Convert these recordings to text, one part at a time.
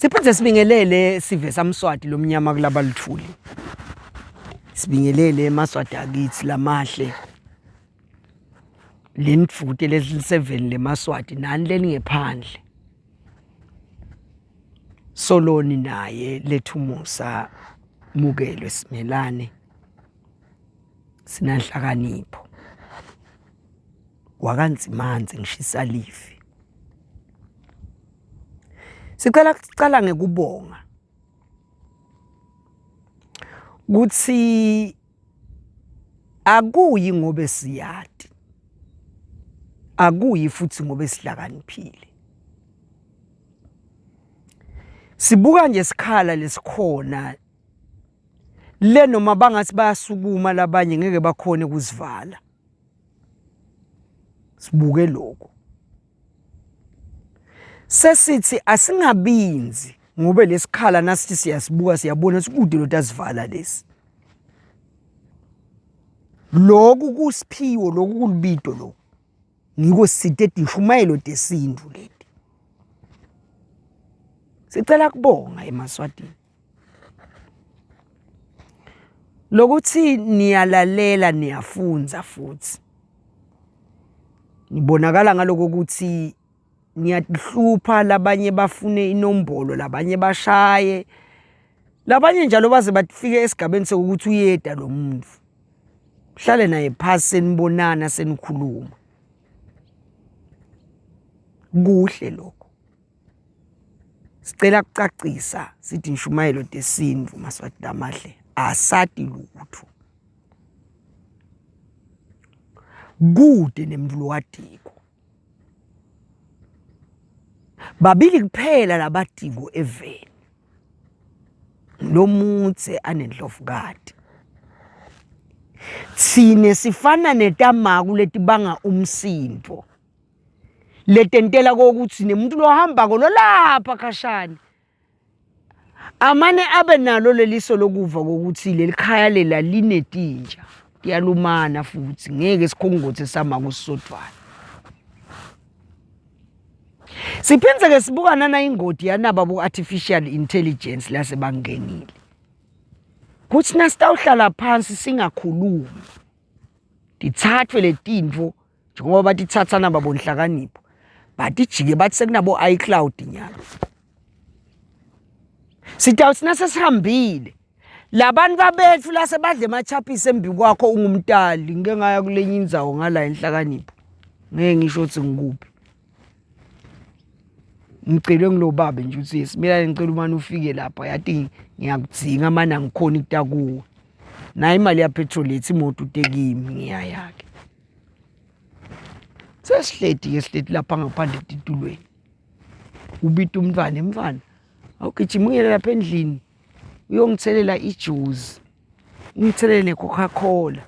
Siphethe sibingelele sive samswati lomnyama kulaba lithuli. Sibingelele emaswati akithi lamahle. Lenifute lesi7 lemaswati nani leningephandle. Soloni naye lethumusa mukelwe simelane. Sinanhlakanipho. Wakanzimanzi ngishisa lifi. Sicala ngekubonga kuthi akuyi ngobe siyati, akuyi futhi ngobe sihlakaniphile. Sibuka nje isikhala lesikhona le noma bangathi bayasukuma labanye ngeke bakhone ukuzivala. Sibuke lokho. Sesithi asingabinzi ngobe lesikhala nasithi siyasibuka siyabona sikude lo tasivala lesi. Lokhu kusiphiwo lokhu kulibido lo. Ngiko sithe dishumayelo desindu leti. Sicela kubonga emaswatini. Lokuthi niyalalela niyafunza futhi. Nibonakala ngaloko ukuthi niyahlupa labanye bafune inombolo labanye bashaye labanye njalo baze bafike esigabeni sokuthi uyeda lo muntu hlale naye phasi senibonana senikhuluma kuhle lokho. Sicela kucacisa sithi nishumayelo desindu maswati lamahle asati lutho kude nemndulo wadiko. Babili kuphela labadiko eveni. Lo mutse anenhlofukade. Sine sifana netamaku letibanga umsindo. Letentela kokuthi nemuntu lo hamba ko lapha khashani. Amane abe nalo leliso lokuva kokuthi lelikhaya lela linetinja. Kuyalumana futhi ngeke sikhongothe sama kusodwana. Siphenze ke sibuka nana ingodi yanaba bo artificial intelligence lase bangenile. Kuthi nasitawuhlala phansi singakhulumi. Dithathwe letindvo njengoba dithatha naba bonhlakanipho. Batijike bathi sekunabo iCloud nyalo. Sitawuthi nasesihambile labantu babethu lase badle machapisi embi kwakho ungumtali ngeke ngaya kulenye indzawo ngala enhlakanipho. Ngeke ngisho ukuthi ngikuphi. Ngicela ngilobaba nje uthi simela ngicela umane ufike lapha yathi ngiyakudzinga mana ngikhona ikuta kuwe. Na imali ya petrol ethi imoto utekimi ngiyayake. Sesihledi ke sihledi lapha ngaphandle etitulweni. Ubita umntwana emfana. Awugijima ungene lapha endlini. Uyongitselela ijuice. Ngithelele neCoca-Cola.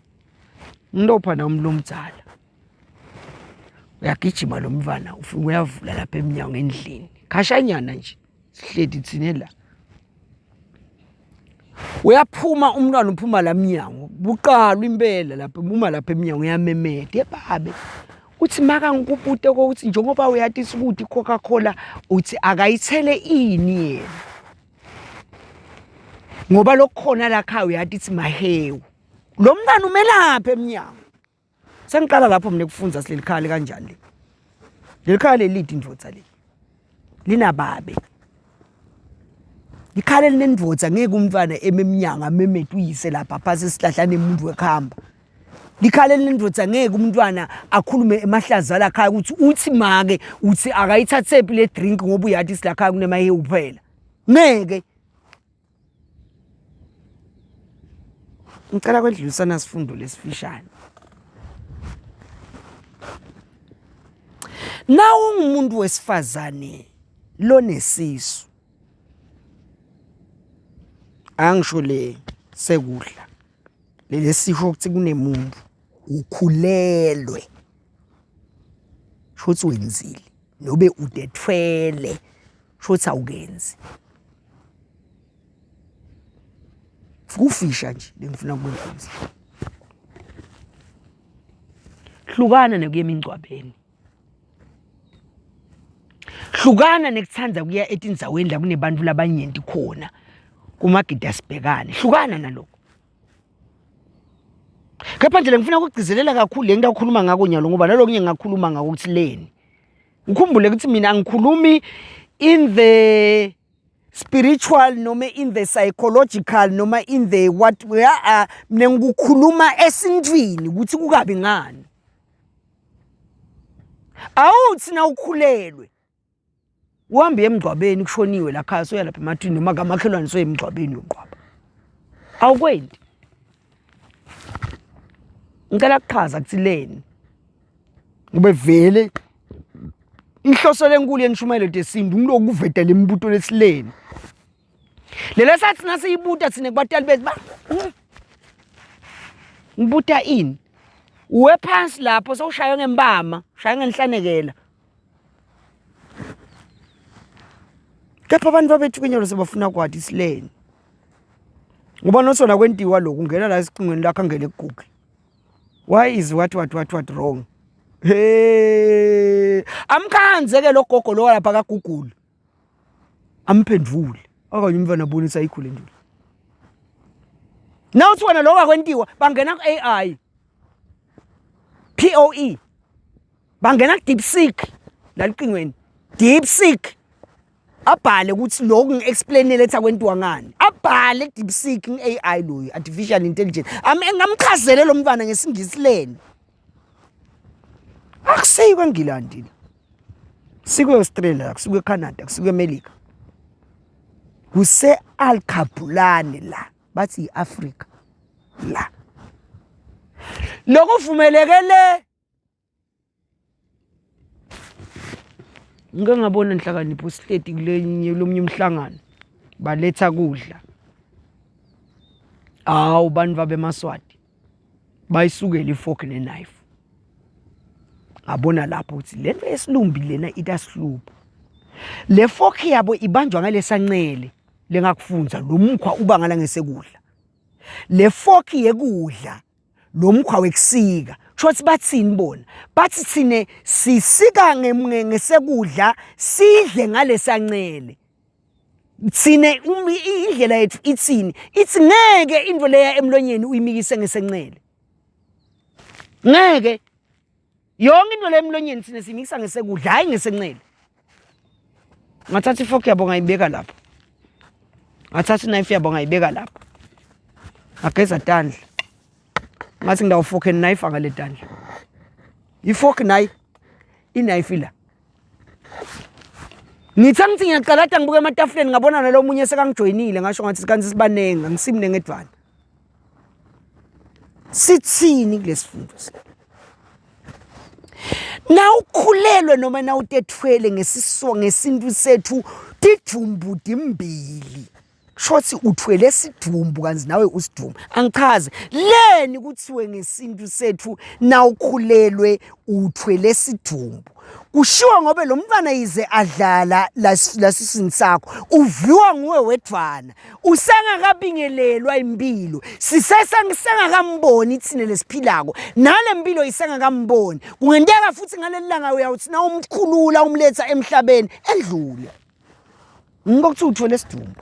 Ngilopha na umlomdzala. Uyagijima lo mfana ufike uyavula lapha eminyango endlini. Khashanyana nje sihledi thine la. Uyaphuma umntwana uphuma la minyango. Buqala impela lapha uma lapha eminyango uyamemeda ebabe. Uthi maka ngikubute ukuthi njengoba uyathi ukuthi iCoca-Cola uthi akayithele ini yena. Ngoba lokukhona la khaya uyathi mahewu. Lo mntwana umelapha eminyango. Sengiqala lapho mina kufunza silelikhaya kanjani. Lelikhaya lelidi indvodza le. Linababe. Likhaya linendvodza ngeke umntwana ememinyanga memethu uyise lapha phasi esihlahlane umuntu wekhamba. Likhaya linendvodza ngeke umntwana akhulume emahlaza la khaya ukuthi uthi make uthi akayithathephi le drink ngoba uyathi silakhaya kunemahewu kuphela. Ngeke. Ngicela kwendlulisana sifundo lesifishane. Nawu ungumuntu wesifazane lonesisu. Angisho le sekudla. Lelesisho ukuthi kunemuntu ukhulelwe. Shothi wenzile nobe udethwele shothi awukenzi. Kufisha nje bengifuna ukwenza. Hlukana nekuyema ingcwabeni. hlukana nekuthanza kuya etindzaweni la kunebantu labanyenti khona kumagidi asibhekane hlukana nalokho kepha nje ngifuna ukugcizelela kakhulu le nto akukhuluma ngako nyalo ngoba nalokunye ngakhuluma ngako ukuthi leni ukhumbule ukuthi mina angikhulumi in the spiritual noma in the psychological noma in the what mina ngikukhuluma esintwini ukuthi kukabi ngani awuthi na ukhulelwe uhambe emgcwabeni kushoniwe la khaya soya lapha emathini noma kamakhelwane soya emgcwabeni yonqwaba awukwendi ngicela kuchaza ukuthi leni ngoba vele inhloso lenkulu yenishumayelo desintu ngilokuveta lembuto lesileni lelo sathi nasiyibuta thina kubatali bethu ngibuta ini uwe phansi lapho sowushaya ngembama ushaya ngenhlanekela kepha abantu babethu kenyalo sebafuna kwathi isileni ngoba nosona kwentiwa lokhu ungena la esicingweni lakho angele kuGoogle why is what wrong hey amkhanze ke lo gogo lo lapha ka Google amphendvule akanye umfana bonisa ikhule nje nawuthi wena lo wakwentiwa bangena ku AI POE bangena ku DeepSeek lalicingweni DeepSeek abhale ukuthi lokhu ngiexplainele letha kwentiwa ngani abhale DeepSeek ngeAI lo artificial intelligence ngamchazele lo mntwana ngesingisi leni akuseyi kweNgilandi sikwe Australia kusikwe Canada kusikwe America kuse Alkabulane la bathi iAfrica la lokuvumelekele ngike ngabona inhlakanipho state kulenye lomnye umhlangano baletha kudla awu bantu babemaswati bayisukela ifork neknife ngabona lapho ukuthi lento esilumbi lena itasihlupha le fork yabo ibanjwa ngalesancele lengakufunza lo mkhwa ubangala ngesekudla le fork yekudla lo mkhwa wekusika shothi bathini bona bathi thine sisika ngesekudla sidle ngalesancele thine indlela yethu ithini ithi ngeke into leya emlonyeni uyimikise ngesencele ngeke yonke into leya emlonyeni thine simikisa ngesekudla hayi ngesencele ngathatha ifork yabo ngayibeka lapho ngathatha knife yabo ngayibeka lapho ageza tandla ngathi ngidawufork knife ngale tandla ifork nayi iknife la ngithi ngiyaqalata ngibuke ematafuleni ngabona nalo munye sekangijoyinile ngasho ngathi kanti sibanenga ngisimne ngedwana sithini kulesifundo na ukhulelwe noma na utethwele ngesintu sethu tidumbu dimbili shothi uthwele sidumbu kanzi nawe usidumbu angichaze leni kuthiwe ngesintu sethu na ukhulelwe uthwele sidumbu kushiwa ngobe lo mntwana yize adlala lasisini sakho uviwa nguwe wedwana usengakabingelelwa impilo sisengakamboni ithine lesiphilako nale impilo isengakamboni kungenteka futhi ngalelilanga uyawuthi na umkhulula umletha emhlabeni endlule ngokuthi uthwele sidumbu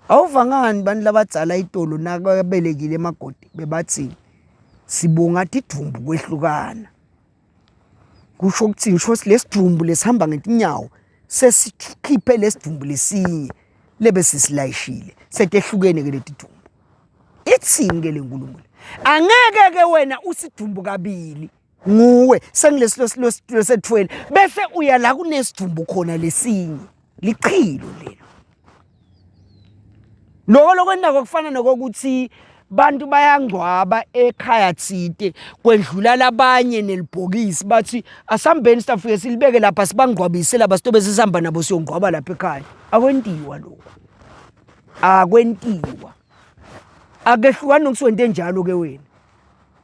awuvangani bantu labadzala itolo nakabelekile emagodi bebathi sibonga tidumbu kwehlukana kusho ukuthi ngisho lesidumbu lesihamba ngetinyawo sesikhiphe lesidumbu lesinye lebe sisilayishile setehlukene ke letidumbu ithini ke lenkulunkulu angeke ke wena usidumbu kabili nguwe sengilesilo sethwele bese uya la kunesidumbu khona lesinye lichilo lelo lokho kufana nokuthi bantu bayangcwaba ekhaya thite kwendlula labanye nelibhokisi bathi asambeni sitafike silibeke lapha sibangcwabise laba sitobe sisihamba nabo siyongcwaba lapha ekhaya akwentiwa lokho akwentiwa akehlukani nokusiwente njalo ke wena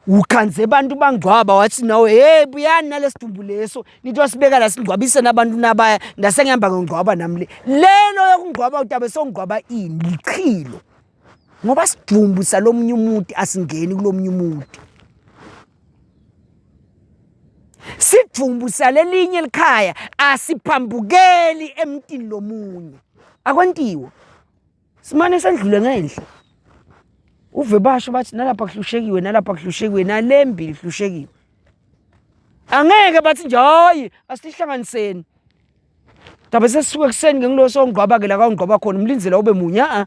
ukhanze abantu bangcwaba wathi nawe hey buyani nalesidumbu leso nithi wasibeka la singcwabise nabantu nabaya ndasengihamba ngongcwaba nami lelo yokungcwaba utabe songcwaba ini lichilo ngoba sidumbu salomnye umuntu asingeni kulomnye umuntu sidumbu salelinye elikhaya asiphambukeli emntini lomunye akwentiwe simane sendlule ngenhla uve basho bathi nalapha kuhlushekiwe nalapha kuhlushekiwe nalembi kuhlushekiwe angeke bathi nje hayi asihlanganiseni tabe sesisuke kuseni ngengilo songqwaba ke la kangqwaba khona umlinzela ube munya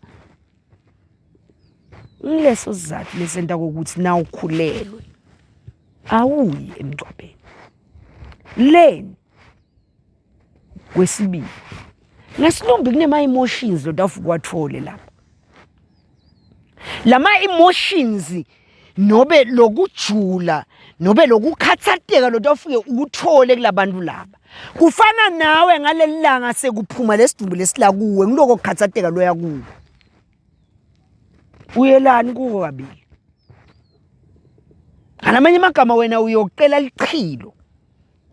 Leso sizathu lesenta ukuthi na ukhulelwe awuyi emgcwabeni leni kwesibili ngasilumbi kunema emotions lodafuka wathole lapha lama emotions nobe lokujula nobe lokukhathateka lodafike ukuthole kulabantu laba kufana nawe ngalelilanga sekuphuma lesidumbu lesila kuwe ngiloko kukhathateka loya kuwe uyelani kuko kabili alamanye amagama wena uyoqela lichilo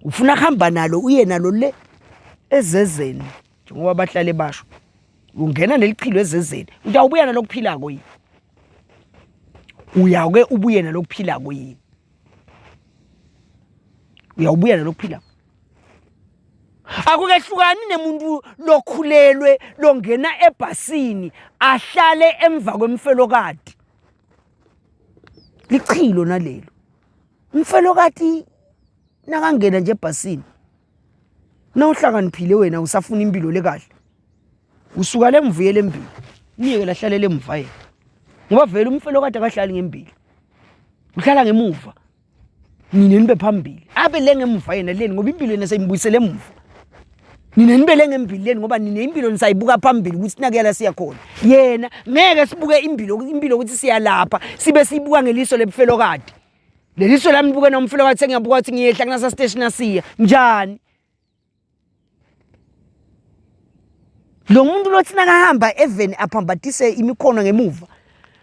ufuna kuhamba nalo uye nalo le ezezeni njengoba bahlale basho ungena nelichilo ezezeni utawubuya nalokuphila koyini uyake ubuye nalokuphila koyini uyawubuya nalokuphila akukehlukani nemuntu lokhulelwe longena ebhasini ahlale emva kwemfelokati lichilo nalelo umfelokati nakangena nje ebhasini nawuhlakaniphile wena usafuna impilo lekahle usuka lemvuyele empilo niyeke lahlalele emva yena ngoba vele umfelokati akahlali ngempilo uhlala ngemuva nini nibe phambili abe lengemva yena leni ngoba impilo yena seyimbuyisele emuva nini nibele ngembileni ngoba nini impilo nisayibuka phambili ukuthi nakuyala siya khona yena ngeke sibuke impilo ukuthi siya lapha sibe sibuka ngeliso lebufelokati leliso lami libuke nomfelokati sengiyabuka ukuthi ngiyehla kunasa station asiya njani lo muntu lothi nakahamba even aphambathise imikhono ngemuva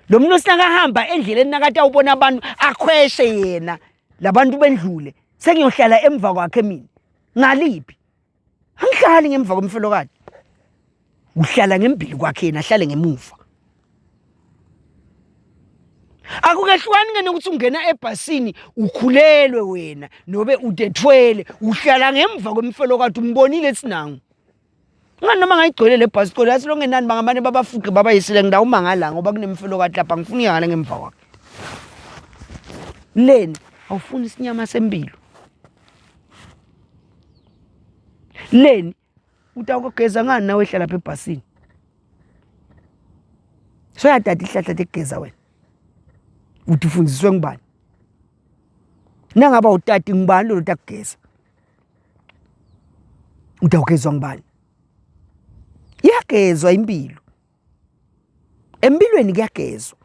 lo muntu sinakahamba endleleni nakade awubona abantu akhweshe yena labantu bendlule sengiyohlala emva kwakhe mina ngaliphi angihlali ngemva komfelokati uhlala ngempilo kwakhe yena ahlale ngemuva akukehlukani ngene ukuthi ungena ebhasini ukhulelwe wena nobe udethwele uhlala ngemva komfelokati umbonile sinangu ngani noma ngayigcwele le bhasi cole asilongenani bangamane babafuqe babayisile ngidawu mangala ngoba kunemfelokati lapha ngifuna iyangala ngemva kwakhe leni awufuni isinyama sempilo leni utawugeza ngani nawe ehlala lapha ebhasini soyadada ihlahla tekugeza wena uthi ufundiswe ngibani nangaba utati ngibani lo takugeza utawugezwa ngibani iyagezwa impilo empilweni kuyagezwa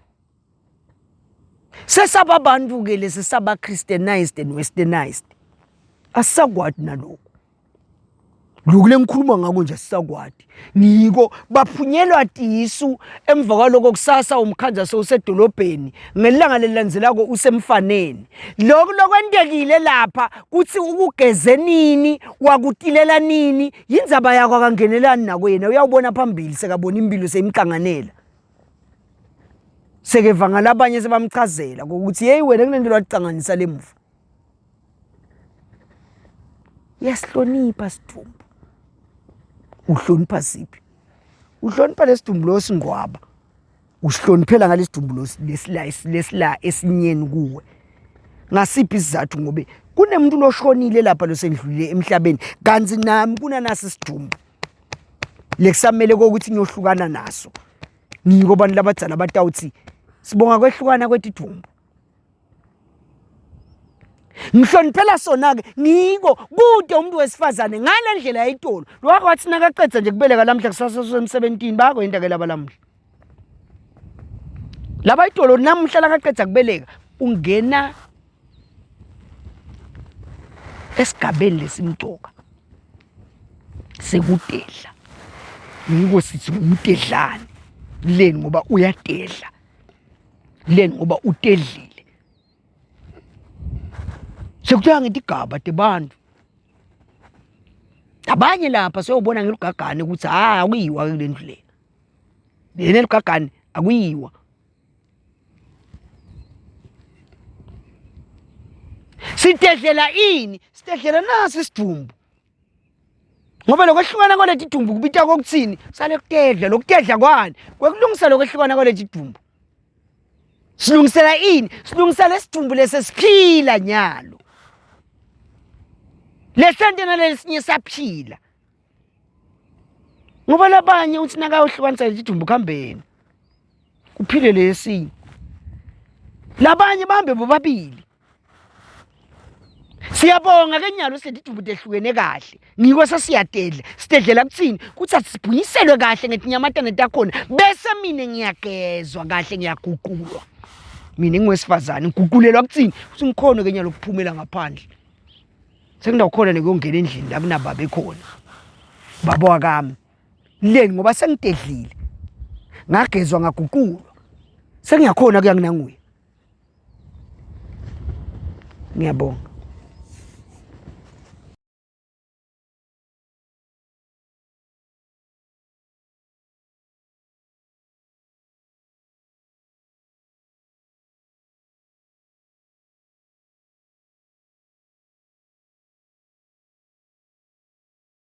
sesaba abantu ke lesi saba Christianized and westernized asakwadi naloko lokule ngikhuluma ngako nje sisakwadi ngiko baphunyelwa tisu emva kwaloko kusasa umkhanza sewusedolobheni ngelanga lelandzelako usemfaneni lokwentekile lapha kuthi ukugeze nini wakutilela nini yindzaba yakho akangenelani nakwena uyawubona phambili sekabona impilo seyimqanganela sekeva ngalabanye sebamchazela ukuthi hey wena kunento lwacanganisa lemvu yasihlonipha sidumbu uhlonipha siphi uhlonipha lesidumbu lo singwaba usihloniphela ngalesidumbu lesila esinyeni kuwe ngasiphi isizathu ngobe kunemuntu loshonile lapha losendlulile emhlabeni kanzi nami kunanasi isidumbu lekusamele ukuthi ngiyohlukana naso ngiko bantu labadzala batawuthi sibonga kwehlukana kwetidumbu ngihloniphela sona-ke ngiko kude umuntu wesifazane ngale ndlela yayitolo lwakho wathi nakaqedza nje kubeleka lamhla kusasa-17 bakoyinta-ke laba lamhla laba itolo namhla lakaqedza kubeleka ungena esigabeni lesimcoka sekudedla ngiko sithi umtedlane leni ngoba uyadedla leni ngoba utedlile sekuthiwa ngithi igaba tebantu abanye lapha seyobona ngeligagane ukuthi akuyiwa kule ndlu le lena eligagane akuyiwa sidedlela ini Sitedlela nasi isidumbu. Ngoba lokwehlukana kwaleti dumbu kubita kokuthini? Sale kutedla, lokutedla kwani? Kwekulungisa lokwehlukana kwaleti dumbu. Silungisela ini? Silungisela isidumbu lesesiphila nyalo. Lesente nalesinye saphila. Ngoba labanye uthi nakawuhlukanisa idumbu khambeni. Kuphile lesi. Labanye bahambe bobabili. Siyabonga ke nyalo sidumbu tehlukene kahle. Ngiko sesiyadedla. Sidedlela kuthini? Kuthi asibhuyiselwe kahle ngetinyamatane takhona. Bese mina ngiyagezwa kahle ngiyaguqulwa. Mina ngwesifazane ngiguqulelwa kuthini? Kuthi ngikhona ke nyalo kuphumela ngaphandle. Sengidawukhona nekuyongena endlini la kunababa ekhona. Baba wakami. Leni ngoba sengidedlile. Ngagezwa ngaguqulwa. Sengiyakhona kuya nginanguye. Ngiyabonga.